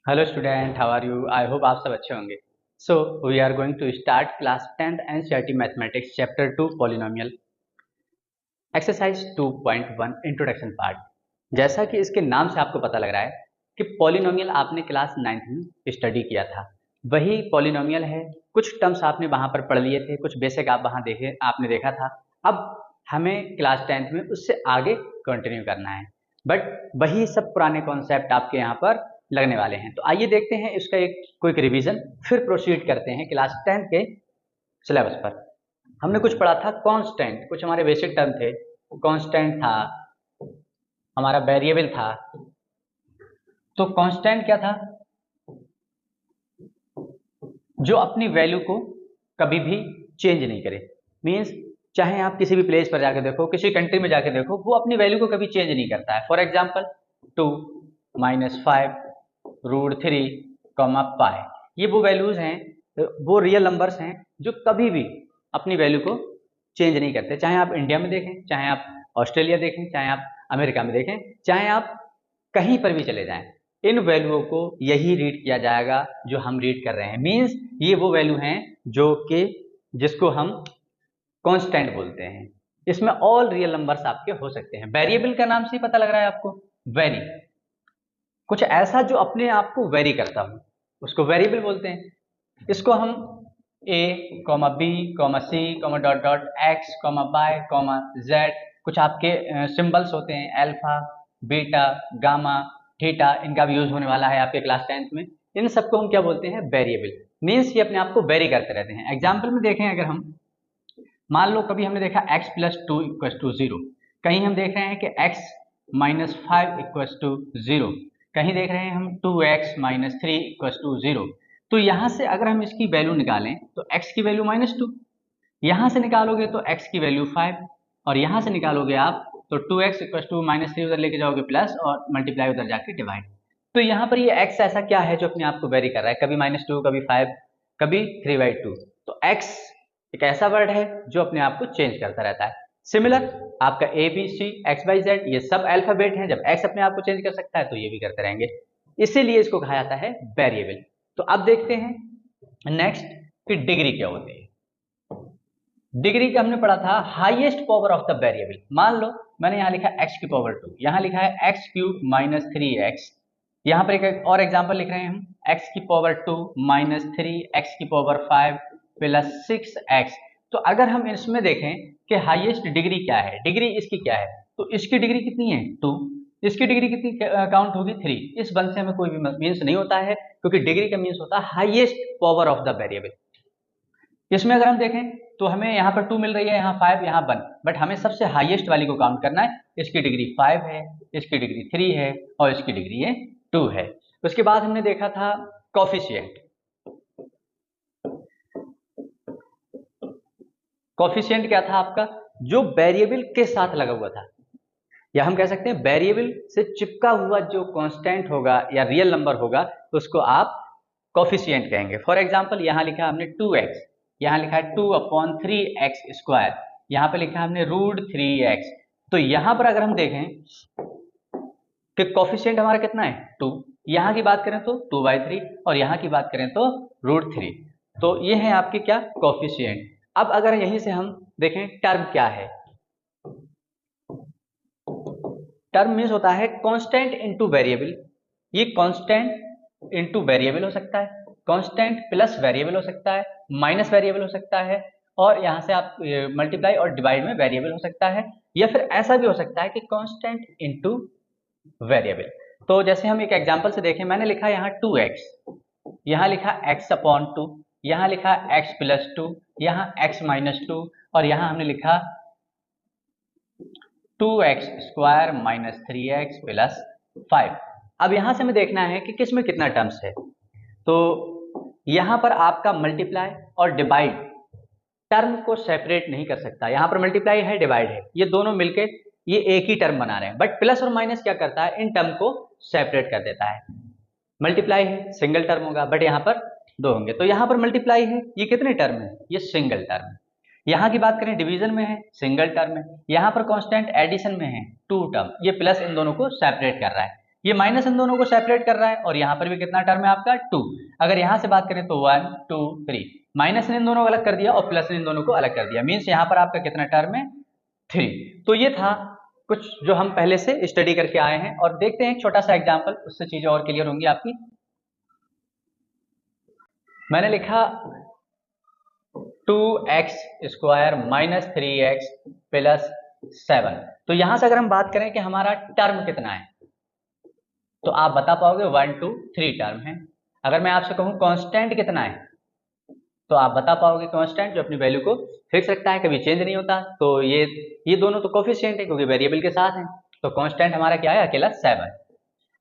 Hello student, how are you? I hope आप सब अच्छे होंगे। So we are going to start class 10th NCERT mathematics chapter 2 polynomial exercise 2.1 introduction part. जैसा कि इसके नाम से आपको पता लग रहा है कि पॉलिनोमियल आपने क्लास 9th में स्टडी किया था, वही पॉलिनोमियल है। कुछ टर्म्स आपने वहाँ पर पढ़ लिए थे, कुछ बेसिक आप वहाँ आपने देखा था। अब हमें क्लास 10th में उससे आगे कंटिन्यू करना है, बट वही सब पुराने कॉन्सेप्ट आपके यहाँ पर लगने वाले हैं। तो आइए देखते हैं इसका एक क्विक रिवीजन, फिर प्रोसीड करते हैं क्लास 10th के सिलेबस पर। हमने कुछ पढ़ा था कांस्टेंट, कुछ हमारे बेसिक टर्म थे। कांस्टेंट था, हमारा वेरिएबल था। तो कांस्टेंट क्या था? जो अपनी वैल्यू को कभी भी चेंज नहीं करे। मीन्स चाहे आप किसी भी प्लेस पर जाकर देखो, किसी कंट्री में जाकर देखो, वो अपनी वैल्यू को कभी चेंज नहीं करता है। फॉर एग्जाम्पल 2 -5 √3 पाई, ये वो वैल्यूज हैं, वो रियल नंबर्स हैं जो कभी भी अपनी वैल्यू को चेंज नहीं करते। चाहे आप इंडिया में देखें, चाहे आप ऑस्ट्रेलिया देखें, चाहे आप अमेरिका में देखें, चाहे आप कहीं पर भी चले जाएं, इन वैल्यूओं को यही रीड किया जाएगा जो हम रीड कर रहे हैं। मीन्स ये वो वैल्यू हैं जो कि जिसको हम कांस्टेंट बोलते हैं। इसमें ऑल रियल नंबर्स आपके हो सकते हैं। वेरिएबल का नाम से ही पता लग रहा है आपको, वेरी, कुछ ऐसा जो अपने आप को वेरी करता हो उसको वेरिएबल बोलते हैं। इसको हम a, b, c, dot dot x, y, z, कुछ आपके सिंबल्स होते हैं, अल्फा, बीटा, गामा, थीटा, इनका भी यूज होने वाला है आपके क्लास 10th में। इन सबको हम क्या बोलते हैं? वेरिएबल। मीन्स ये अपने आप को वेरी करते रहते हैं। एग्जाम्पल में देखें, अगर हम मान लो कभी हमने देखा x + 2 = 0, कहीं हम देख रहे हैं कि x - 5 = 0, कहीं देख रहे हैं हम 2x - 3 = 0। तो यहाँ से अगर हम इसकी वैल्यू निकालें तो x की वैल्यू -2, यहाँ से निकालोगे तो x की वैल्यू 5, और यहाँ से निकालोगे आप तो 2x = -3 उधर लेके जाओगे प्लस, और मल्टीप्लाई उधर जाके डिवाइड। तो यहाँ पर ये x ऐसा क्या है जो अपने आप को वेरी कर रहा है? कभी -2, कभी 5, कभी 3/2। तो x एक ऐसा वर्ड है जो अपने आप को चेंज करता रहता है। सिमिलर आपका A B C X Y Z, ये सब अल्फाबेट हैं। जब x अपने आप को चेंज कर सकता है तो ये भी करते रहेंगे, इसीलिए इसको कहा जाता है वेरिएबल। तो अब देखते हैं नेक्स्ट कि डिग्री क्या होती है। डिग्री का हमने पढ़ा था highest power of the variable. मान लो मैंने यहाँ लिखा x⁻², यहाँ लिखा है x³ - 3x। यहाँ पर एक और एग्जांपल लिख रहे हैं हम, x⁻² - 3 x⁵ + 6x। तो अगर हम इसमें देखें कि हाईएस्ट डिग्री क्या है, डिग्री इसकी क्या है, तो इसकी डिग्री कितनी है? 2। इसकी डिग्री कितनी काउंट होगी? 3। इस बंद से हमें कोई भी मीन्स नहीं होता है, क्योंकि डिग्री का मीन्स होता है highest power of the variable. इसमें अगर हम देखें तो हमें यहाँ पर 2 मिल रही है, यहाँ 5, यहाँ 1, बट हमें सबसे हाईएस्ट वाली को काउंट करना है। इसकी डिग्री 5 है, इसकी डिग्री 3 है, और इसकी डिग्री ये 2 है। उसके बाद हमने देखा था कोफिशिएंट। कोफिशिएंट क्या था आपका? जो वेरिएबल के साथ लगा हुआ था, या हम कह सकते हैं वेरिएबल से चिपका हुआ जो कांस्टेंट होगा या रियल नंबर होगा, तो उसको आप कोफिशिएंट कहेंगे। फॉर एग्जांपल यहाँ लिखा हमने 2x, यहाँ लिखा है 2/3x², यहाँ पे लिखा हमने √3x। तो यहाँ पर अगर हम देखें कि कोफिशिएंट हमारा कितना है? 2। यहाँ की बात करें तो 2/3, और यहाँ की बात करें तो √3। तो ये है आपके क्या? कोफिशिएंट। अब अगर यहीं से हम देखें टर्म क्या है, टर्म मीन्स होता है कांस्टेंट इनटू वेरिएबल। ये कांस्टेंट इनटू वेरिएबल हो सकता है, कांस्टेंट प्लस वेरिएबल हो सकता है, माइनस वेरिएबल हो सकता है, और यहाँ से आप मल्टीप्लाई और डिवाइड में वेरिएबल हो सकता है, या फिर ऐसा भी हो सकता है कि कांस्टेंट इनटू वेरिएबल। तो जैसे हम एक एग्जांपल से देखें, मैंने लिखा यहाँ 2x, यहाँ लिखा x/2, यहाँ लिखा x + 2, यहाँ x - 2, और यहाँ हमने लिखा 2x² - 3x + 5। अब यहाँ से हमें देखना है कि किस में कितना टर्म्स है। तो यहाँ पर आपका मल्टीप्लाई और डिवाइड टर्म को सेपरेट नहीं कर सकता। यहाँ पर मल्टीप्लाई है, डिवाइड है, ये दोनों मिलके ये एक ही टर्म बना रहे हैं, बट प्लस और माइनस क्या करता है? इन टर्म को सेपरेट कर देता है। मल्टीप्लाई है, सिंगल टर्म होगा, बट यहाँ पर 2 होंगे। तो यहाँ पर मल्टीप्लाई है, ये कितने टर्म है? ये सिंगल टर्म है। यहाँ की बात करें डिवीजन में है, सिंगल टर्म है। यहाँ पर कांस्टेंट एडिशन में है, 2 टर्म, ये प्लस इन दोनों को सेपरेट कर रहा है। ये माइनस इन दोनों को सेपरेट कर रहा है, और यहाँ पर भी कितना टर्म है आपका 2। अगर यहाँ से बात करें तो 1 2 3, माइनस ने इन दोनों को अलग कर दिया और प्लस ने इन दोनों को अलग कर दिया, मीन्स यहाँ पर आपका कितना टर्म है 3। तो ये था कुछ जो हम पहले से स्टडी करके आए हैं, और देखते हैं एक छोटा सा एग्जाम्पल, उससे चीजें और क्लियर होंगी आपकी। मैंने लिखा 2x square minus 3x plus 7। तो यहां से अगर हम बात करें कि हमारा टर्म कितना है, तो आप बता पाओगे 1 2 3 टर्म है। अगर मैं आपसे कहूं कांस्टेंट कितना है, तो आप बता पाओगे कांस्टेंट जो अपनी वैल्यू को फिक्स रखता है, कभी चेंज नहीं होता। तो ये दोनों तो कोफिशिएंट है क्योंकि वेरिएबल के साथ हैं, तो कांस्टेंट हमारा क्या है, अकेला 7।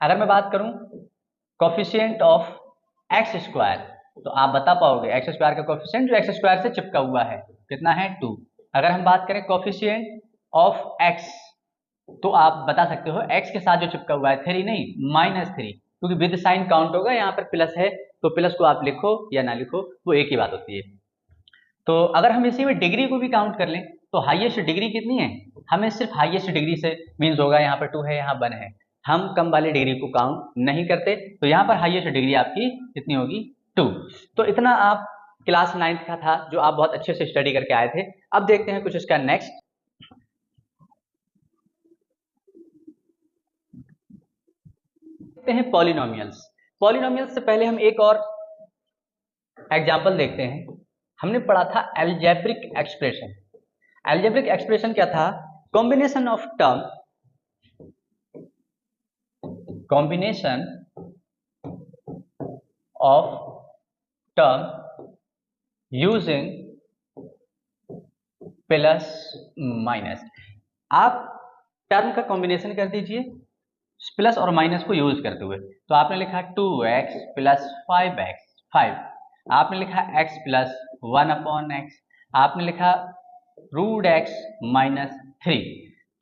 अगर मैं बात करूं कोफिशिएंट ऑफ एक्स स्क्वायर, तो आप बता पाओगे एक्स स्क्वायर का कोफिशिएंट जो एक्स स्क्वायर से चिपका हुआ है कितना है 2। अगर हम बात करें कोफिशिएंट ऑफ एक्स, तो आप बता सकते हो एक्स के साथ जो चिपका हुआ है 3 नहीं -3, क्योंकि विद साइन काउंट होगा, यहाँ पर प्लस है तो प्लस को आप लिखो या ना लिखो वो एक ही बात होती है। तो अगर हम इसी में डिग्री को भी काउंट कर लें तो हाईएस्ट डिग्री कितनी है, हमें सिर्फ हाईएस्ट डिग्री से मीन्स होगा, यहाँ पर 2 है यहाँ 1 है, हम कम वाली डिग्री को काउंट नहीं करते, तो यहाँ पर हाईएस्ट डिग्री आपकी कितनी होगी 2। तो इतना आप क्लास 9th का था जो आप बहुत अच्छे से स्टडी करके आए थे। अब देखते हैं कुछ इसका नेक्स्ट। देखते हैं पॉलिनोमियल्स। पॉलिनोमियल्स से पहले हम एक और एग्जाम्पल देखते हैं। हमने पढ़ा था अलजेब्रिक एक्सप्रेशन। अलजेब्रिक एक्सप्रेशन क्या था, combination of term, combination of term using plus minus. आप टर्म का कॉम्बिनेशन कर दीजिए प्लस और माइनस को यूज करते हुए। तो आपने लिखा 2x प्लस 5, आपने लिखा x प्लस 1/x, आपने लिखा √x माइनस 3।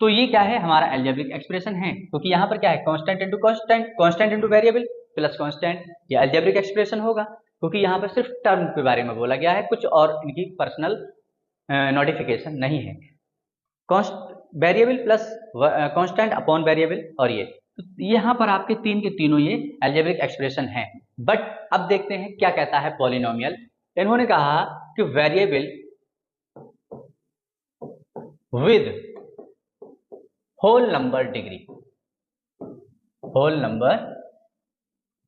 तो ये क्या है, हमारा अलजेब्रिक एक्सप्रेशन है, क्योंकि यहाँ पर क्या है constant into constant, constant into variable plus constant, ये अलजेब्रिक एक्सप्रेशन होगा, क्योंकि यहाँ पर सिर्फ टर्म के बारे में बोला गया है, कुछ और इनकी पर्सनल नोटिफिकेशन नहीं है। Variable plus constant upon variable, और ये तो यहाँ पर आपके तीन के तीनों ये अलजेब्रिक एक्सप्रेशन है। बट अब देखते हैं क्या कहता है पॉलिनोमियल। इन्होंने कहा कि variable with whole number degree, whole number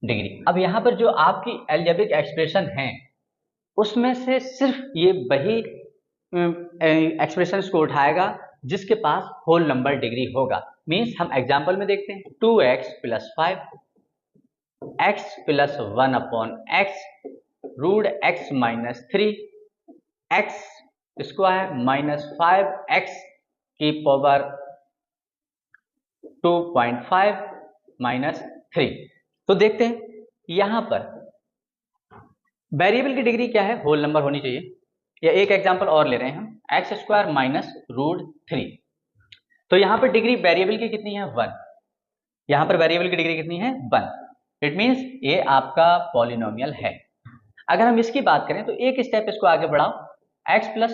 degree. अब यहाँ पर जो आपकी अलजेब्रिक एक्सप्रेशन है उसमें से सिर्फ ये वही एक्सप्रेशंस को उठाएगा जिसके पास होल नंबर डिग्री होगा। मीन्स हम एग्जाम्पल में देखते हैं 2x plus 5, x plus 1/x, √x minus 3, x square minus 5x की पावर 2.5 माइनस 3। तो देखते हैं यहां पर वेरिएबल की डिग्री क्या है, होल नंबर होनी चाहिए। या एक एग्जांपल और ले रहे हैं हम, एक्स स्क्वायर माइनस √3। तो यहां पर डिग्री वेरिएबल की कितनी है 1, यहां पर वेरिएबल की डिग्री कितनी है 1। इट मींस ये आपका पॉलिनोमियल है। अगर हम इसकी बात करें तो एक स्टेप इसको आगे बढ़ाओ, x प्लस,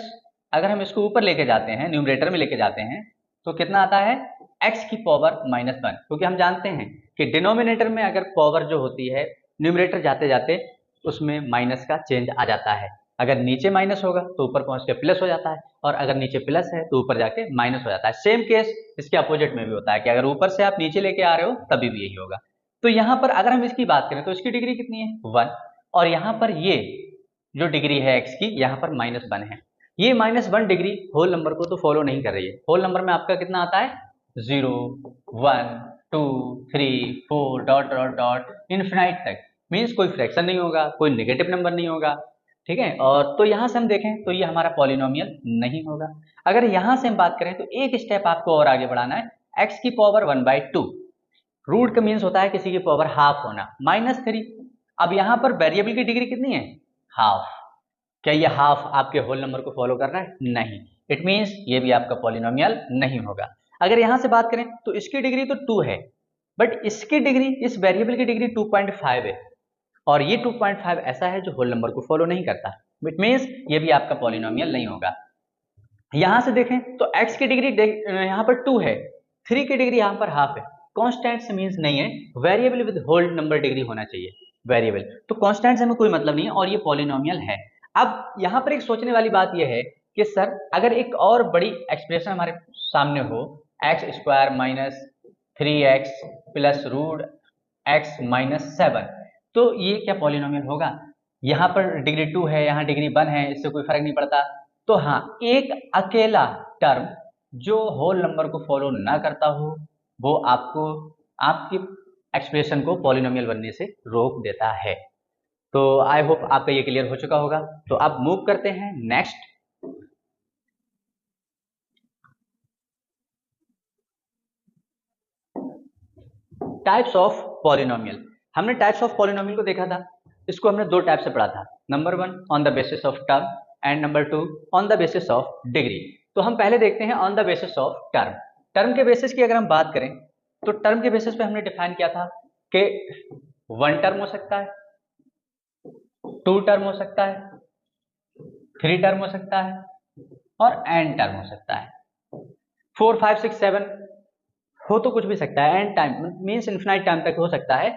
अगर हम इसको ऊपर लेके जाते हैं, न्यूमरेटर में लेके जाते हैं, तो कितना आता है x की पावर -1, क्योंकि हम जानते हैं कि डिनोमिनेटर में अगर पावर जो होती है न्यूमरेटर जाते जाते उसमें माइनस का चेंज आ जाता है। अगर नीचे माइनस होगा तो ऊपर पहुंच के प्लस हो जाता है, और अगर नीचे प्लस है तो ऊपर जाके माइनस हो जाता है। सेम केस इसके अपोजिट में भी होता है कि अगर ऊपर से आप नीचे लेके आ रहे हो तभी भी यही होगा। तो यहाँ पर अगर हम इसकी बात करें तो इसकी डिग्री कितनी है 1, और यहाँ पर ये जो डिग्री है x की यहाँ पर -1 है। ये -1 डिग्री होल नंबर को तो फॉलो नहीं कर रही है। होल नंबर में आपका कितना आता है 0 1 2 3 4 डॉट डॉट डॉट इन्फिनाइट तक, मीन्स कोई फ्रैक्शन नहीं होगा, कोई नेगेटिव नंबर नहीं होगा, ठीक है। और तो यहाँ से हम देखें तो ये हमारा पॉलिनोमियल नहीं होगा। अगर यहाँ से हम बात करें तो एक स्टेप आपको और आगे बढ़ाना है, x की पावर 1/2, रूट का मीन्स होता है किसी की पावर हाफ होना, -3। अब यहाँ पर वेरिएबल की डिग्री कितनी है हाफ, क्या ये हाफ आपके होल नंबर को फॉलो कर रहा है, नहीं। इट मीन्स ये भी आपका पॉलिनोमियल नहीं होगा। अगर यहाँ से बात करें तो इसकी डिग्री तो 2 है, बट इसकी डिग्री, इस वेरिएबल की डिग्री 2.5 है, और ये 2.5 ऐसा है जो होल नंबर को फॉलो नहीं करता। इट मीन्स ये भी आपका पॉलिनोमियल नहीं होगा। यहां से देखें तो x की डिग्री यहाँ पर 2 है, 3 की डिग्री यहाँ पर हाफ है, कांस्टेंट से मीन्स नहीं है, variable with whole number degree होना चाहिए, वेरिएबल। तो कांस्टेंट से हमें कोई मतलब नहीं है और ये पॉलिनोमियल है। अब यहाँ पर एक सोचने वाली बात यह है कि सर अगर एक और बड़ी एक्सप्रेशन हमारे सामने हो, x square minus 3x plus root x minus 7, तो ये क्या पॉलिनोमियल होगा? यहाँ पर डिग्री 2 है, यहाँ डिग्री 1 है, इससे कोई फर्क नहीं पड़ता। तो हाँ, एक अकेला टर्म जो होल नंबर को फॉलो ना करता हो वो आपको आपकी एक्सप्रेशन को पॉलिनोमियल बनने से रोक देता है। तो आई होप आपका ये क्लियर हो चुका होगा। तो अब मूव करते हैं नेक्स्ट। Types of polynomial. हमने टाइप्स ऑफ पॉलिनोमियल को देखा था, इसको हमने दो टाइप से पढ़ा था। Number 1 on the basis of term and number 2 on the basis of degree. तो हम पहले देखते हैं on the basis of term. Term के बेसिस की अगर हम बात करें तो टर्म के बेसिस पे हमने डिफाइन किया था कि 1 टर्म हो सकता है, 2 टर्म हो सकता है, 3 टर्म हो सकता है और n टर्म हो सकता है। 4 5 6 7 हो तो कुछ भी सकता है, n time means infinite time तक हो सकता है।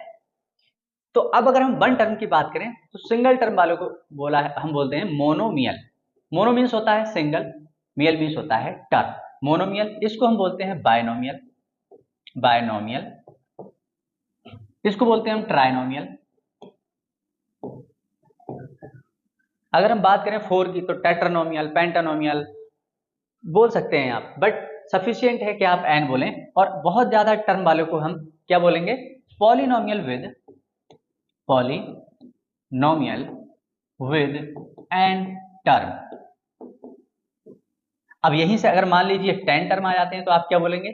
तो अब अगर हम 1 टर्म की बात करें तो सिंगल टर्म वालों को बोला है, हम बोलते हैं मोनोमियल। मोनो मीन्स होता है सिंगल, मियल मीन्स होता है टर्म, मोनोमियल। इसको हम बोलते हैं बायनोमियल, बायनोमियल। इसको बोलते हैं हम ट्राइनोमियल। अगर हम बात करें 4 की तो टेट्रानोमियल, पेंटानोमियल बोल सकते हैं आप, बट सफिशियंट है कि आप n बोलें। और बहुत ज्यादा टर्म वालों को हम क्या बोलेंगे? Polynomial with, polynomial with n term. अब यहीं से अगर मान लीजिए 10 टर्म आ जाते हैं तो आप क्या बोलेंगे?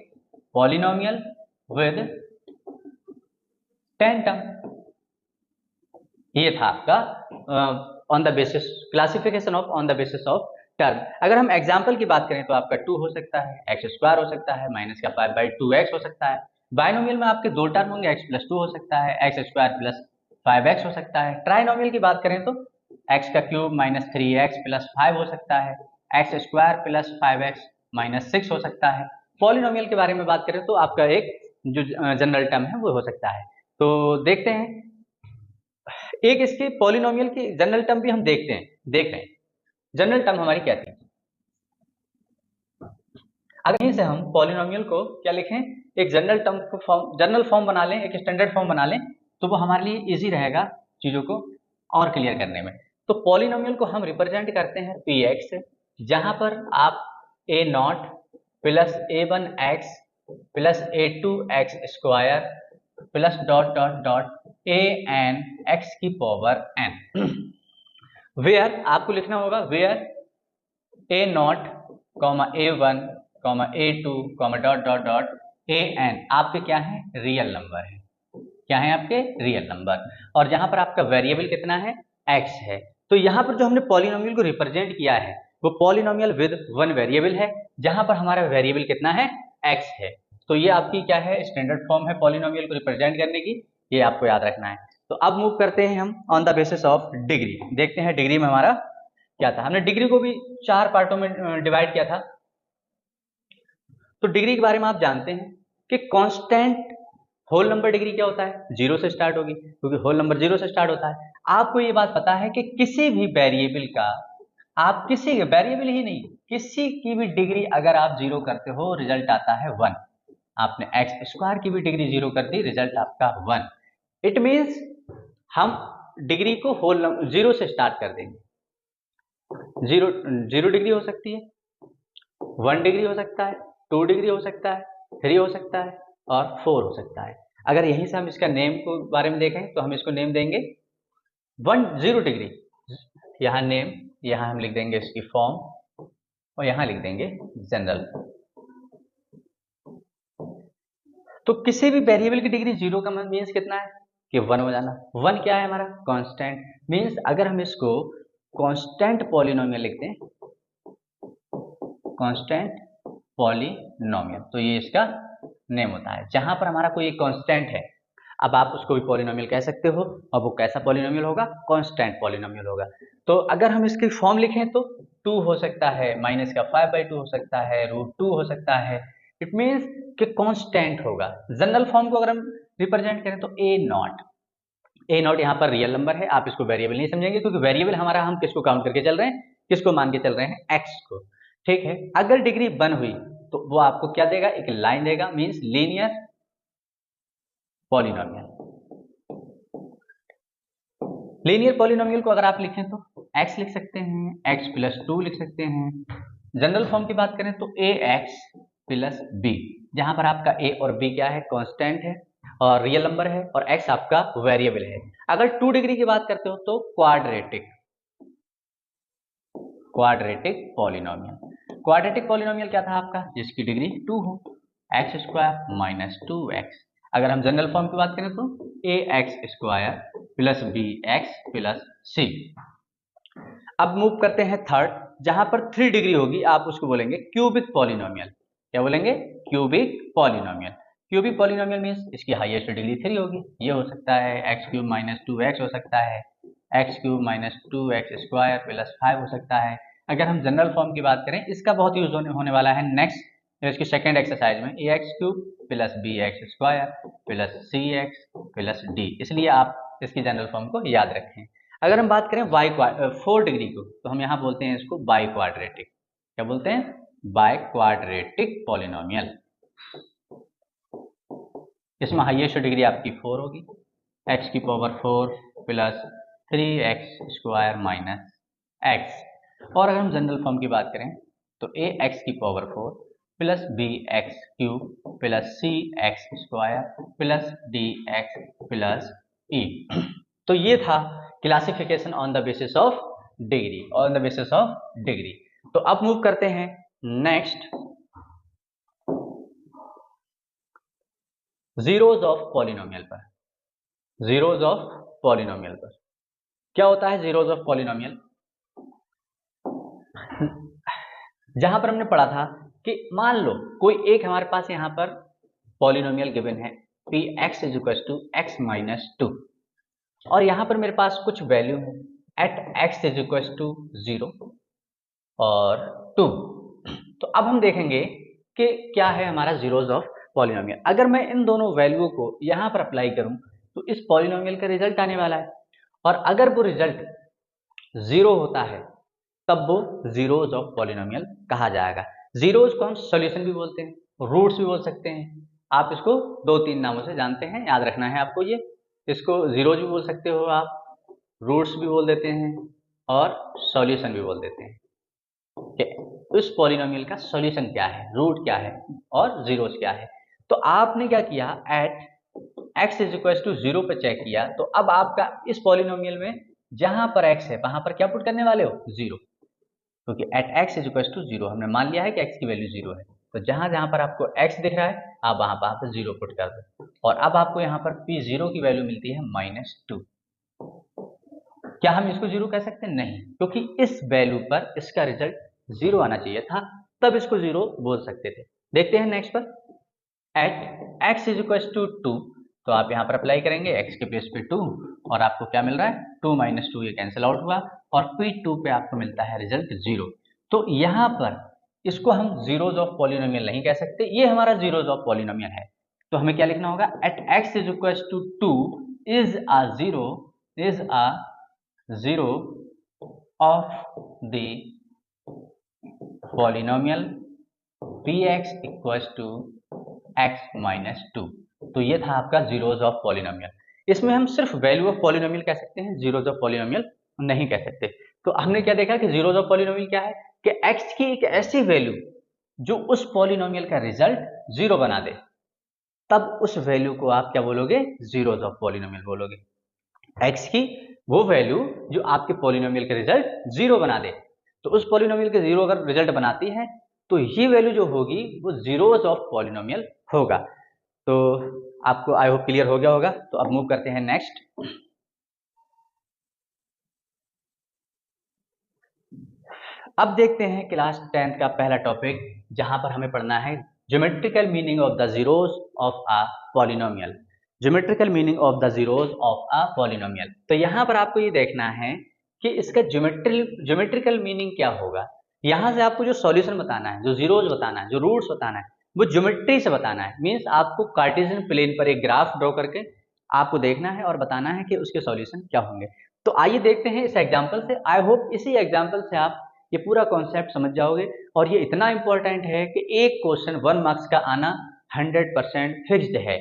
Polynomial with 10 term. ये था आपका on the basis classification of on the basis of term. अगर हम एग्जांपल की बात करें तो आपका 2 हो सकता है, एक्स स्क्वायर हो सकता है, माइनस का 5/2x हो सकता है। बायनोमियल में आपके दो टर्म होंगे, x + 2 हो सकता है, एक्स स्क्वायर प्लस 5x हो सकता है। ट्राइनोमियल की बात करें तो x का क्यूब माइनस 3x प्लस 5 हो सकता है, x square plus 5x minus 6 हो सकता है। पॉलिनोमियल के बारे में बात करें तो आपका एक जो जनरल टर्म है वो हो सकता है। तो देखते हैं एक इसके पॉलिनोमियल की जनरल टर्म भी हम देख रहे हैं। जनरल टर्म हमारी क्या थी? अगर यहीं से हम पॉलिनोमियल को क्या लिखें, एक जनरल टर्म को फॉर्म, जनरल फॉर्म बना लें, एक स्टैंडर्ड फॉर्म बना लें, तो वो हमारे लिए इजी रहेगा चीजों को और क्लियर करने में। तो पॉलिनोमियल को हम रिप्रेजेंट करते हैं px, जहां पर आप a0 plus a1x plus a2x square plus dot dot dot an x की पावर n। वेयर आपको लिखना होगा where a0 a1 a2 dot dot dot an आपके क्या है? रियल नंबर है। क्या है आपके? Real number. और जहां पर आपका वेरिएबल कितना है? x है। तो यहां पर जो हमने पॉलिनोमियल को रिप्रेजेंट किया है वो पॉलिनोमियल विद 1 वेरिएबल है, जहां पर हमारा वेरिएबल कितना है? x है। तो ये आपकी क्या है? स्टैंडर्ड फॉर्म है पॉलिनोमियल को रिप्रेजेंट करने की, ये आपको याद रखना है। तो अब मूव करते हैं हम on the basis of degree. देखते हैं डिग्री में हमारा क्या था। हमने डिग्री को भी 4 पार्टों में डिवाइड किया था। तो डिग्री के बारे में आप जानते हैं कि कांस्टेंट होल नंबर डिग्री क्या होता है? 0 से स्टार्ट होगी, क्योंकि होल नंबर 0 से स्टार्ट होता है। आपको ये बात पता है कि किसी भी वेरिएबल का, आप किसी वेरिएबल ही नहीं, किसी की भी डिग्री अगर आप 0 करते हो रिजल्ट आता है 1। आपने एक्स स्क्वायर की भी डिग्री 0 कर दी, रिजल्ट आपका 1। इट मीन्स हम डिग्री को होल 0 से स्टार्ट कर देंगे। 0 डिग्री हो सकती है, 1 डिग्री हो सकता है, 2 डिग्री हो सकता है, 3 हो सकता है और 4 हो सकता है। अगर यहीं से हम इसका नेम को बारे में देखें तो हम इसको नेम देंगे 0 डिग्री। यहाँ नेम, यहाँ हम लिख देंगे इसकी फॉर्म और यहाँ लिख देंगे जनरल। तो किसी भी वेरिएबल की डिग्री 0 का मीन्स कितना है? कि 1 हो जाना। 1 क्या है हमारा? कांस्टेंट। मीन्स अगर हम इसको कांस्टेंट पॉलिनोमियल लिखते हैं, कांस्टेंट पॉलिनोमियल, तो ये इसका नेम होता है। जहां पर हमारा कोई एक कांस्टेंट है, अब आप उसको भी पॉलिनोमियल कह सकते हो, और वो कैसा पॉलिनोमियल होगा? कांस्टेंट पॉलिनोमियल होगा। तो अगर हम इसकी फॉर्म लिखें तो 2 हो सकता है, माइनस का 5/2 हो सकता है, √2 हो सकता है, इट मीन्स कि कांस्टेंट होगा। जनरल फॉर्म को अगर हम रिप्रेजेंट करें तो ए नॉट यहाँ पर रियल नंबर है, आप इसको वेरिएबल नहीं समझेंगे क्योंकि वेरिएबल हमारा हम किसको काउंट करके चल रहे हैं, किसको मान के चल रहे हैं, एक्स को। ठीक है, अगर डिग्री 1 हुई तो वो आपको क्या देगा, एक लाइन देगा, means linear polynomial. Linear polynomial को अगर आप लिखें तो x लिख सकते हैं, x प्लस 2 लिख सकते हैं। जनरल फॉर्म की बात करें तो ax प्लस b, जहां पर आपका a और b क्या है, कांस्टेंट है और रियल नंबर है, और x आपका वेरिएबल है। अगर 2 डिग्री की बात करते हो तो क्वाड्रेटिक पॉलिनोमियल। क्वाड्रेटिक पॉलिनोमियल क्या था आपका, जिसकी डिग्री 2 हो, एक्स स्क्वायर माइनस 2x। अगर हम जनरल फॉर्म की बात करें तो ax square plus bx plus c। अब मूव करते हैं थर्ड, जहां पर 3 डिग्री होगी, आप उसको बोलेंगे क्यूबिक पॉलिनोमियल। क्या बोलेंगे, cubic polynomial. Cubic polynomial means इसकी हाईएस्ट डिग्री 3 होगी। ये हो सकता है एक्स क्यूब माइनस 2x हो सकता है, x cube minus 2x square plus 5 हो सकता है। अगर हम जनरल फॉर्म की बात करें, इसका बहुत यूज होने वाला है नेक्स्ट इसकी सेकेंड एक्सरसाइज में, a x cube plus b x square plus c x plus d, इसलिए आप इसकी जनरल फॉर्म को याद रखें। अगर हम बात करें 4 डिग्री को, तो हम यहाँ बोलते हैं इसको बाई क्वाड्रेटिक। क्या बोलते हैं, बाई क्वाड्रेटिक पॉलिनोमियल। इसमें हाईएस्ट डिग्री आपकी 4 होगी, एक्स की power 4 plus 3x square minus x। और अगर हम जनरल फॉर्म की बात करें तो ए एक्स की power 4 plus b x cube plus c x square plus d x plus e. तो ये था classification on the basis of degree, on the basis of degree. तो अब मूव करते हैं नेक्स्ट, जीरोज ऑफ पॉलिनोमियल पर। Zeros of polynomial पर क्या होता है, जीरोज ऑफ पॉलिनोमियल, जहां पर हमने पढ़ा था कि मान लो कोई एक हमारे पास यहां पर पॉलिनोमियल गिवन है P X is equal to X minus 2, और यहां पर मेरे पास कुछ वैल्यू है at X is equal to 0 और 2। तो अब हम देखेंगे कि क्या है हमारा जीरोज ऑफ पॉलिनोमियल। अगर मैं इन दोनों वैल्यू को यहां पर अप्लाई करूं तो इस पॉलिनोमियल का रिजल्ट आने वाला है, और अगर वो रिजल्ट 0 होता है तब वो जीरोज ऑफ पॉलिनोमियल कहा जाएगा। जीरोज को हम सॉल्यूशन भी बोलते हैं, रूट्स भी बोल सकते हैं। आप इसको 2-3 नामों से जानते हैं, याद रखना है आपको ये। इसको जीरोज भी बोल सकते हो आप, रूट्स भी बोल देते हैं और सॉल्यूशन भी बोल देते हैं। उस पॉलिनोमियल का सॉल्यूशन क्या है, रूट क्या है और जीरोज क्या है। तो आपने क्या किया, at X is equal to 0 पर चेक किया, तो अब आपका इस पॉलिनोमियल में जहां पर x है वहां पर क्या पुट करने वाले हो, 0, क्योंकि at X is equal to 0 हमने मान लिया है कि x की वैल्यू 0 है। तो जहां जहां पर आपको x दिख रहा है आप वहां पर 0 पुट कर दो, और अब आपको यहाँ पर P0 की वैल्यू मिलती है -2। क्या हम इसको 0 कह सकते हैं, नहीं, क्योंकि इस वैल्यू पर इसका रिजल्ट 0 आना चाहिए था, तब इसको 0 बोल सकते थे। देखते हैं नेक्स्ट पर, at X is equal to 2, तो आप यहाँ पर अप्लाई करेंगे x के प्लेस पे 2, और आपको क्या मिल रहा है, 2 माइनस 2 ये कैंसिल आउट हुआ, और P2 पे आपको मिलता है रिजल्ट 0। तो यहाँ पर इसको हम जीरोज ऑफ पॉलिनोमियल नहीं कह सकते, ये हमारा जीरोज ऑफ पॉलिनोमियल है। तो हमें क्या लिखना होगा, at x is equal to 2 is a zero of the polynomial px equal to x minus 2। तो ये था आपका जीरोज ऑफ पॉलिनोमियल। इसमें हम सिर्फ वैल्यू ऑफ पॉलिनोमियल कह सकते हैं, जीरोज ऑफ पॉलिनोमियल नहीं कह सकते। तो हमने क्या देखा कि जीरोज ऑफ पॉलिनोमियल क्या है, कि x की एक ऐसी वैल्यू जो उस पॉलिनोमियल का रिजल्ट 0 बना दे, तब उस वैल्यू को आप क्या बोलोगे, जीरोज ऑफ पॉलिनोमियल बोलोगे। x की वो वैल्यू जो आपके पॉलिनोमियल का रिजल्ट 0 बना दे, तो उस पॉलिनोमियल के 0 अगर रिजल्ट बनाती है तो ये वैल्यू जो होगी वो जीरोज ऑफ पॉलिनोमियल होगा। तो आपको आई होप क्लियर हो गया होगा। तो अब मूव करते हैं नेक्स्ट। अब देखते हैं क्लास 10th का पहला टॉपिक, जहां पर हमें पढ़ना है geometrical meaning of the zeros of a polynomial. Geometrical meaning of the zeros of a polynomial. तो यहां पर आपको ये देखना है कि इसका ज्योमेट्रिकल मीनिंग क्या होगा। यहां से आपको जो सॉल्यूशन बताना है, जो जीरोज बताना है, जो रूट्स बताना है, वो ज्योमेट्री से बताना है। मीन्स आपको कार्टेशियन प्लेन पर एक ग्राफ ड्रॉ करके आपको देखना है और बताना है कि उसके सॉल्यूशन क्या होंगे। तो आइए देखते हैं इस एग्जाम्पल से। आई होप इसी एग्जाम्पल से आप ये पूरा कॉन्सेप्ट समझ जाओगे। और ये इतना इंपॉर्टेंट है कि एक क्वेश्चन 1 मार्क्स का आना 100% फिक्स्ड है।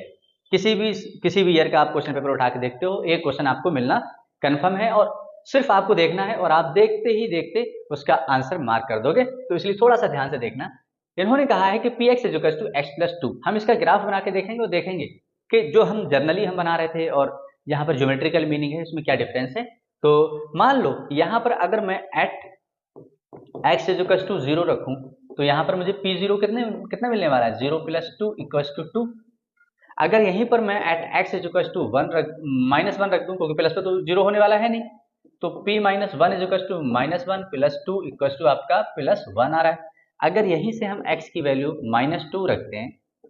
किसी भी ईयर का आप क्वेश्चन पेपर उठा के देखते हो, एक क्वेश्चन आपको मिलना कन्फर्म है और सिर्फ आपको देखना है और आप देखते ही देखते उसका आंसर मार्क कर दोगे। तो इसलिए थोड़ा सा ध्यान से देखना। इन्होंने कहा है कि px = x+2। हम इसका ग्राफ बना के देखेंगे और देखेंगे कि जो हम जर्नली हम बना रहे थे और यहाँ पर ज्योमेट्रिकल मीनिंग है, इसमें क्या डिफरेंस है। तो मान लो यहाँ पर अगर मैं एट x = 0 रखूं तो यहाँ पर मुझे p0 कितना मिलने वाला है, 0 + 2 = 2। अगर यहीं पर मैं एट x = -1 रख दूं, क्योंकि प्लस पे तो 0 होने वाला है नहीं, तो p - 1 = -1 + 2 = आपका +1 आ रहा है। अगर यहीं से हम x की वैल्यू -2 रखते हैं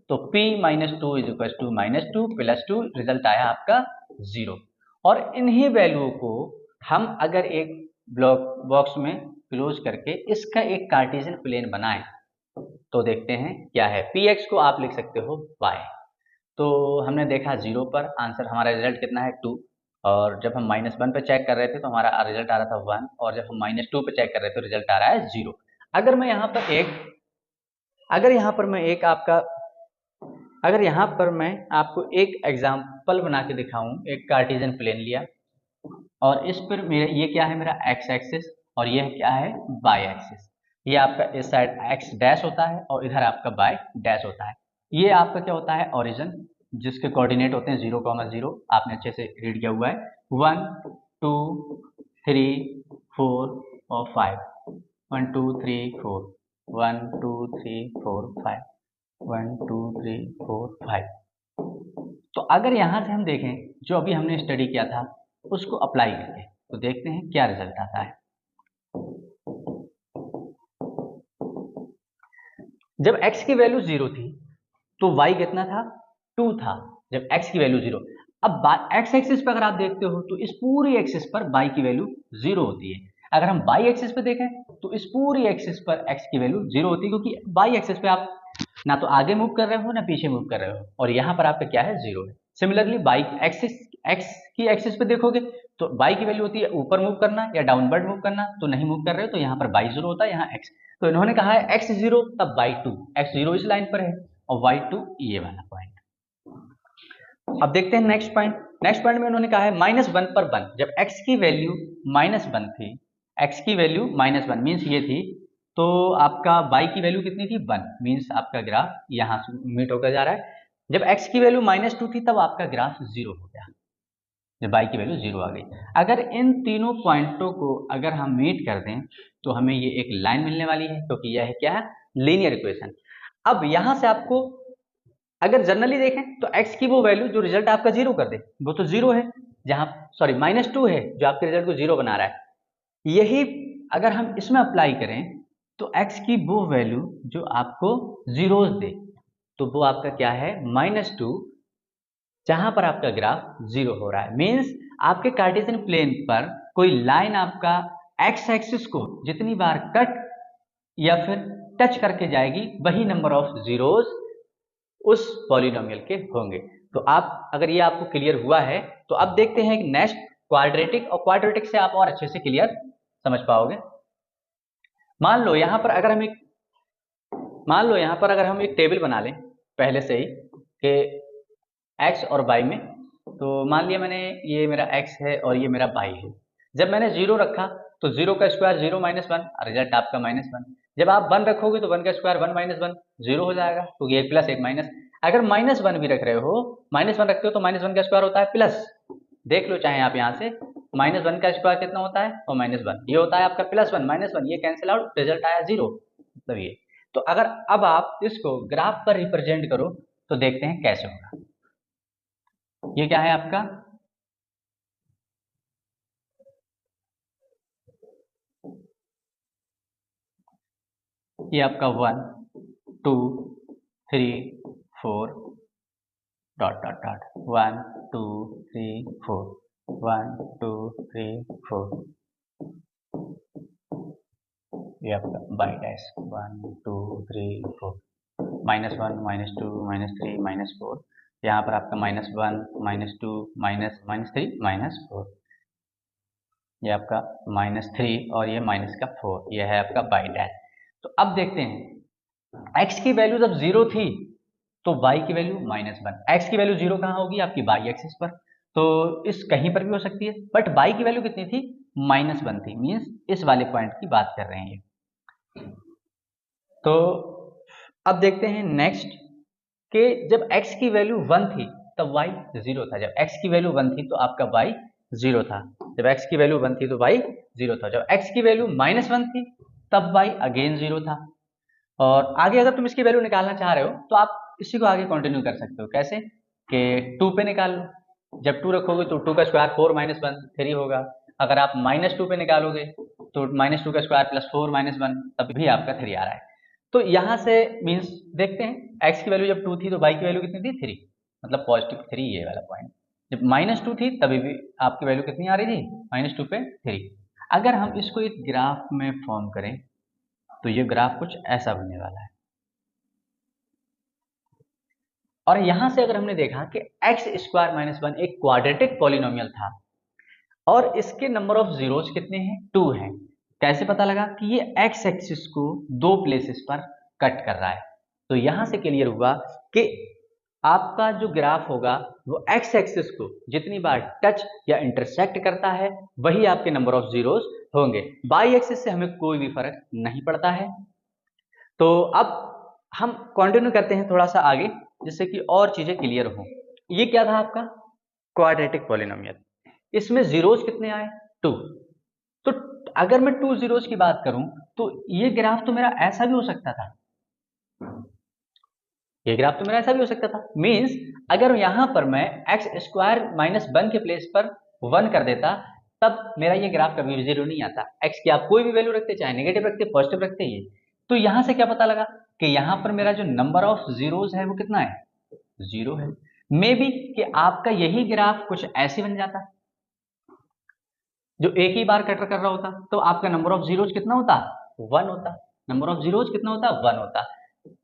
तो p - 2 = -2 + 2 रिजल्ट आया आपका 0। और इन्हीं वैल्यू को हम अगर एक ब्लॉक बॉक्स में क्लोज करके इसका एक कार्टेशियन प्लेन बनाएं तो देखते हैं क्या है। px को आप लिख सकते हो y। तो हमने देखा 0 पर आंसर हमारा रिजल्ट कितना है 2, और जब हम -1 पे चेक कर रहे थे तो हमारा रिजल्ट आ रहा था 1, और जब हम -2 पे चेक कर रहे थे तो रिजल्ट आ रहा है 0। अगर मैं यहाँ पर एक आपको एक एग्जाम्पल बना के दिखाऊं, एक कार्टेशियन प्लेन लिया और इस पर ये क्या है, मेरा x एक्सिस, और ये क्या है y एक्सिस। ये आपका इस साइड x डैश होता है और इधर आपका y डैश होता है। ये आपका क्या होता है, ओरिजिन, जिसके कोऑर्डिनेट होते हैं 0, 0। आपने अच्छे से रीड किया हुआ है। 1 2 3 4 और 5, 1 2 3 4, 1 2 3 4 5, 1 2 3 4 5। तो अगर यहां से हम देखें जो अभी हमने स्टडी किया था उसको अप्लाई करके तो देखते हैं क्या रिजल्ट आता है। जब x की वैल्यू 0 थी तो y कितना था, 2 था, जब x की वैल्यू 0। अब x एक्सिस पर अगर आप देखते हो तो इस पूरी एक्सिस पर y की वैल्यू 0 होती है। अगर हम y एक्सिस पे देखें तो इस पूरी एक्सिस पर x की वैल्यू 0 होती है, क्योंकि y एक्सिस पे आप ना तो आगे मूव कर रहे हो ना पीछे मूव कर रहे हो, और यहाँ पर आपका क्या है, 0 है। सिमिलरली y एक्सिस x की एक्सिस पे देखोगे तो y की वैल्यू होती है ऊपर मूव करना या डाउनवर्ड मूव करना, तो नहीं मूव कर रहे हो तो यहाँ पर y 0 होता है, यहाँ x। तो इन्होंने कहा है x 0 तब y 2, x 0 इस लाइन पर है और y 2 ये वाला पॉइंट। अब देखते हैं नेक्स्ट पॉइंट में उन्होंने कहा है -1 पर 1। जब x की वैल्यू -1 थी, x की वैल्यू -1 मीन्स ये थी, तो आपका y की वैल्यू कितनी थी, 1, मीन्स आपका ग्राफ यहाँ से मीट होकर जा रहा है। जब x की वैल्यू -2 थी तब आपका ग्राफ 0 हो गया, जब y की वैल्यू 0 आ गई। अगर इन तीनों पॉइंटों को अगर हम मीट कर दें तो हमें ये एक लाइन मिलने वाली है, क्योंकि यह है क्या है, लीनियर इक्वेशन। अब यहां से आपको अगर जनरली देखें तो x की वो वैल्यू जो रिजल्ट आपका 0 कर दे वो तो 0 है, जहां सॉरी -2 है जो आपके रिजल्ट को 0 बना रहा है। यही अगर हम इसमें अप्लाई करें तो x की वो वैल्यू जो आपको जीरोस दे, तो वो आपका क्या है, -2, जहां पर आपका ग्राफ 0 हो रहा है। मीन्स आपके कार्टेशियन प्लेन पर कोई लाइन आपका x एक्सिस को जितनी बार कट या फिर टच करके जाएगी वही नंबर ऑफ जीरोस उस पॉलिनोमियल के होंगे। तो आप अगर ये आपको क्लियर हुआ है तो अब देखते हैं नेक्स्ट क्वाड्रेटिक, और क्वाड्रेटिक से आप और अच्छे से क्लियर समझ पाओगे। मान लो यहाँ पर अगर हम एक टेबल बना लें पहले से ही कि x और y में, तो मान लिया मैंने ये मेरा x है और ये मेरा y है। जब मैंने 0 रखा तो 0 का स्क्वायर 0 - 1, रिजल्ट आपका -1। जब आप 1 रखोगे तो 1 का स्क्वायर 1 - 1 0 हो जाएगा, क्योंकि एक प्लस एक माइनस। अगर -1 भी रख रहे हो, -1 रखते हो तो -1 का स्क्वायर होता है प्लस, देख लो चाहे आप यहाँ से, -1 का स्क्वायर कितना होता है, और -1 ये होता है आपका +1 -1, ये कैंसिल आउट, रिजल्ट आया 0, मतलब ये। तो अगर अब आप इसको ग्राफ पर रिप्रेजेंट करो तो देखते हैं कैसे होगा। ये क्या है आपका, ये आपका 1 2 3 4 डॉट डॉट डॉट 1 2 3 4, 1 2 3 4, ये आपका बाई डैश 1 2 3 4। -1 -2 -3 -4, यहाँ पर आपका -1 -2 -3 -4, ये आपका -3 और ये -4, ये है आपका बाई डैश। तो अब देखते हैं x की वैल्यू जब 0 थी तो y की वैल्यू -1, x की वैल्यू 0 कहाँ होगी? आपकी y एक्सिस पर, तो इस कहीं पर भी हो सकती है, बट y की वैल्यू कितनी थी? -1 थी, मीन्स इस वाले पॉइंट की बात कर रहे हैं ये। तो अब देखते हैं नेक्स्ट कि जब x की वैल्यू 1 थी तब y 0 था। जब x की वैल्यू 1 थी तो आपका y 0 था। जब x की वैल्यू 1 थी तो y 0 था। जब x की वैल्यू -1 थी तब y अगेन 0 था। और आगे अगर तुम इसकी वैल्यू निकालना चाह रहे हो तो आप इसी को आगे कंटिन्यू कर सकते हो। कैसे? कि 2 पे निकाल लो। जब 2 रखोगे तो 2 का स्क्वायर 4 - 1 3 होगा। अगर आप -2 पे निकालोगे तो -2 का स्क्वायर प्लस 4 - 1 तब भी आपका 3 आ रहा है। तो यहाँ से मीन्स देखते हैं x की वैल्यू जब 2 थी तो y की वैल्यू कितनी थी? 3, मतलब पॉजिटिव 3, ये वाला पॉइंट। जब -2 थी तभी भी आपकी वैल्यू कितनी आ रही थी? -2 पे 3। अगर हम इसको एक ग्राफ में फॉर्म करें तो ये ग्राफ कुछ ऐसा बनने वाला है। और यहां से अगर हमने देखा कि x² - 1 एक क्वाड्रेटिक पॉलिनोमियल था और इसके नंबर ऑफ जीरोस कितने हैं? 2 हैं। कैसे पता लगा? कि ये x एक्सिस को 2 प्लेसेस पर कट कर रहा है। तो यहां से क्लियर हुआ कि आपका जो ग्राफ होगा वो x एक्सिस को जितनी बार टच या इंटरसेक्ट करता है वही आपके नंबर ऑफ जीरोस होंगे। बाई एक्सिस से हमें कोई भी फर्क नहीं पड़ता है। तो अब हम कंटिन्यू करते हैं थोड़ा सा आगे, जिससे कि और चीजें क्लियर हों। ये क्या था आपका? Quadratic polynomial. इसमें जीरोस कितने आए? 2। तो अगर मैं 2 जीरोस की बात करूं तो ये ग्राफ तो मेरा ऐसा भी हो सकता था। ये ग्राफ तो मेरा ऐसा भी हो सकता था। मींस अगर यहां पर मैं x² - 1 के प्लेस पर 1 कर देता तब मेरा ये ग्राफ कभी भी 0 नहीं आता। x की आप कोई भी वैल्यू रखते, चाहे नेगेटिव रखते, पॉजिटिव रखते, ये तो यहां से क्या पता लगा कि यहां पर मेरा जो नंबर ऑफ जीरोस है वो कितना है? 0 है। मे बी कि आपका यही ग्राफ कुछ ऐसे बन जाता जो एक ही बार कटर कर रहा होता, तो आपका नंबर ऑफ जीरोस कितना होता? 1 होता। नंबर ऑफ जीरोस कितना होता? 1 होता।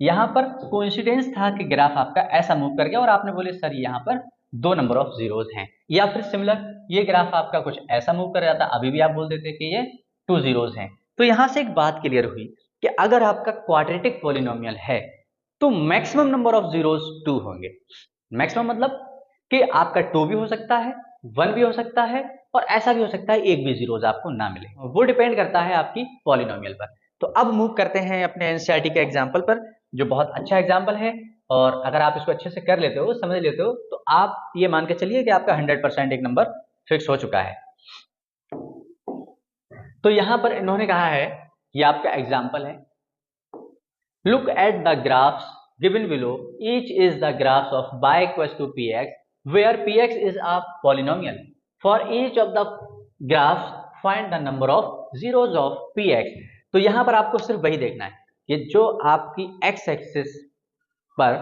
यहां पर कोइंसिडेंस था कि ग्राफ आपका ऐसा मूव कर गया और आपने बोले सर यहां पर 2 नंबर ऑफ जीरोस हैं। या फिर सिमिलर ये ग्राफ आपका कुछ ऐसा मूव कर जाता, अभी भी आप बोल देते कि ये 2 जीरोस हैं। तो यहां से एक बात क्लियर हुई कि अगर आपका क्वाड्रेटिक पॉलिनोमियल है तो मैक्सिमम नंबर ऑफ जीरोस 2 होंगे। मैक्सिमम मतलब कि आपका 2 भी हो सकता है, 1 भी हो सकता है और ऐसा भी हो सकता है एक भी जीरोस आपको ना मिले। वो डिपेंड करता है आपकी पॉलिनोमियल पर। तो अब मूव करते हैं अपने एनसीईआरटी के एग्जाम्पल पर, जो बहुत अच्छा एग्जाम्पल है। और अगर आप इसको अच्छे से कर लेते हो, समझ लेते हो, तो आप ये मान के चलिए कि आपका 100% एक नंबर फिक्स हो चुका है। तो यहां पर इन्होंने कहा है, ये आपका एग्जाम्पल है, look at the graphs given below, each is the graphs of y equals to px where px is a polynomial. For each of the graphs find the number of zeros of px. तो यहां पर आपको सिर्फ वही देखना है कि जो आपकी x एक्सिस पर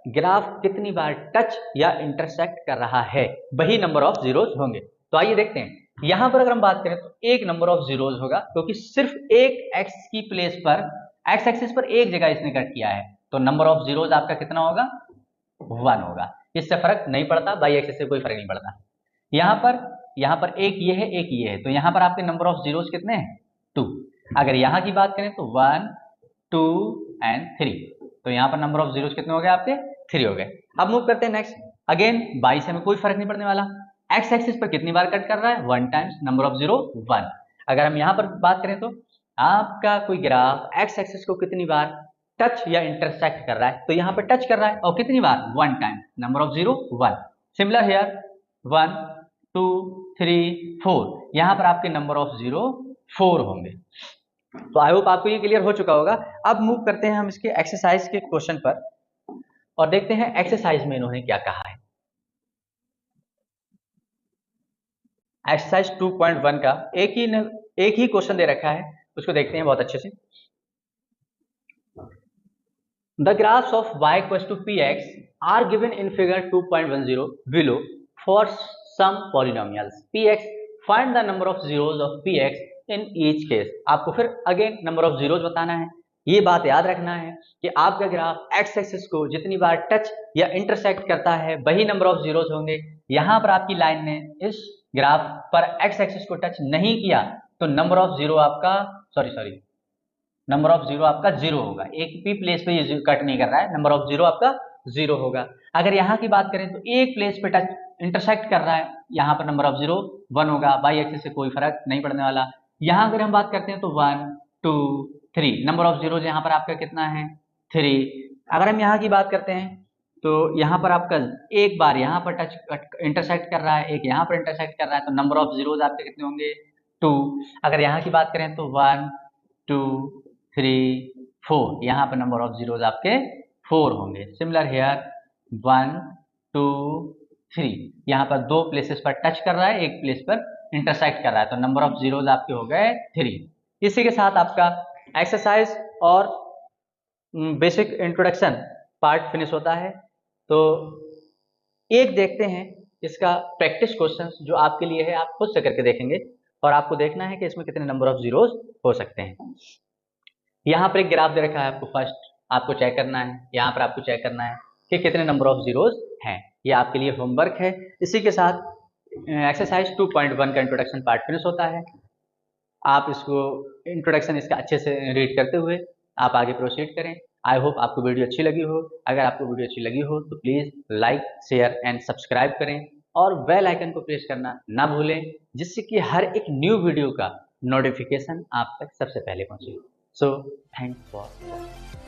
ग्राफ कितनी बार टच या इंटरसेक्ट कर रहा है वही नंबर ऑफ जीरोस होंगे। तो आइए देखते हैं। यहां पर अगर हम बात करें तो एक नंबर ऑफ जीरोस होगा क्योंकि सिर्फ एक x की प्लेस पर, x एक्सिस पर एक जगह इसने कट किया है, तो नंबर ऑफ जीरोस आपका कितना होगा? 1 होगा। इससे फर्क नहीं पड़ता, बाई एक्सिस से कोई फर्क नहीं पड़ता। यहां पर एक ये है, एक ये है, तो यहां पर आपके नंबर ऑफ जीरोस कितने हैं? 2। अगर यहां की बात करें तो 1 2 एंड 3, तो यहां पर नंबर ऑफ जीरोस कितने हो गए आपके? 3 हो गए। अब मूव करते हैं नेक्स्ट। अगेन बाई से हमें कोई फर्क नहीं पड़ने वाला। एक्स एक्सिस पर कितनी बार कट कर रहा है? 1 टाइम्स, नंबर ऑफ जीरो 1। अगर हम यहां पर बात करें तो आपका कोई ग्राफ एक्स एक्सिस को कितनी बार टच या इंटरसेक्ट कर रहा है? तो यहां पर टच कर रहा है और कितनी बार? 1 time, number of zero 1। Similar here 1 2 3 4, यहां पर आपके नंबर ऑफ जीरो 4 होंगे। तो आई होप आपको ये क्लियर हो चुका होगा। अब मूव करते हैं हम इसके एक्सरसाइज के क्वेश्चन पर और देखते हैं एक्सरसाइज में इन्होंने क्या कहा है। एक्सरसाइज 2.1 का एक ही क्वेश्चन दे रखा है, उसको देखते हैं बहुत अच्छे से। The graphs of y equals to px are given in figure 2.10 below for some polynomials px, find the number of zeros of px in each case. आपको फिर अगेन नंबर ऑफ जीरोस बताना है ये बात याद रखना है कि आपका ग्राफ एक्स एक्सिस को जितनी बार टच या इंटरसेक्ट करता है वही नंबर ऑफ जीरोस होंगे। यहाँ पर आपकी लाइन ने इस ग्राफ पर एक्स एक्सिस को टच नहीं किया तो नंबर ऑफ जीरो आपका नंबर ऑफ जीरो आपका जीरो होगा। एक भी प्लेस पे ये कट नहीं कर रहा है, नंबर ऑफ जीरो आपका जीरो होगा। अगर यहाँ की बात करें तो एक प्लेस पे टच इंटरसेक्ट कर रहा है, यहाँ पर नंबर ऑफ जीरो 1 होगा, बाई एक्सिस से कोई फर्क नहीं पड़ने वाला। यहाँ अगर हम बात करते हैं तो 1 2 3 नंबर ऑफ जीरोज यहाँ पर आपका कितना है 3। अगर हम यहाँ की बात करते हैं तो यहाँ पर आपका एक बार यहाँ पर टच इंटरसेक्ट कर रहा है, एक यहाँ पर इंटरसेक्ट कर रहा है, तो नंबर ऑफ जीरोज आपके कितने होंगे 2। अगर यहाँ की बात करें तो 1 2 3 4 यहाँ पर नंबर ऑफ जीरोज आपके 4 होंगे। सिमिलर हेयर 1 2 3 यहाँ पर दो प्लेसेस पर टच कर रहा है, एक प्लेस पर इंटरसेक्ट कर रहा है, तो नंबर ऑफ जीरोज आपके हो गए 3। इसी के साथ आपका एक्सरसाइज और बेसिक इंट्रोडक्शन पार्ट फिनिश होता है। तो एक देखते हैं इसका प्रैक्टिस क्वेश्चंस जो आपके लिए है, आप खुद से करके देखेंगे और आपको देखना है कि इसमें कितने नंबर ऑफ जीरोज हो सकते हैं। यहाँ पर एक ग्राफ दे रखा है आपको, फर्स्ट आपको चेक करना है, यहाँ पर आपको चेक करना है कि कितने नंबर ऑफ जीरोज हैं। ये आपके लिए होमवर्क है। इसी के साथ एक्सरसाइज 2.1 का इंट्रोडक्शन पार्ट फिनिश होता है। आप इसको इंट्रोडक्शन इसका अच्छे से रीड करते हुए आप आगे प्रोसीड करें। आई होप आपको वीडियो अच्छी लगी हो। अगर आपको वीडियो अच्छी लगी हो तो please like share and subscribe करें और बेल आइकन को प्रेस करना ना भूलें, जिससे कि हर एक न्यू वीडियो का नोटिफिकेशन आप तक सबसे पहले पहुंचे। So thanks for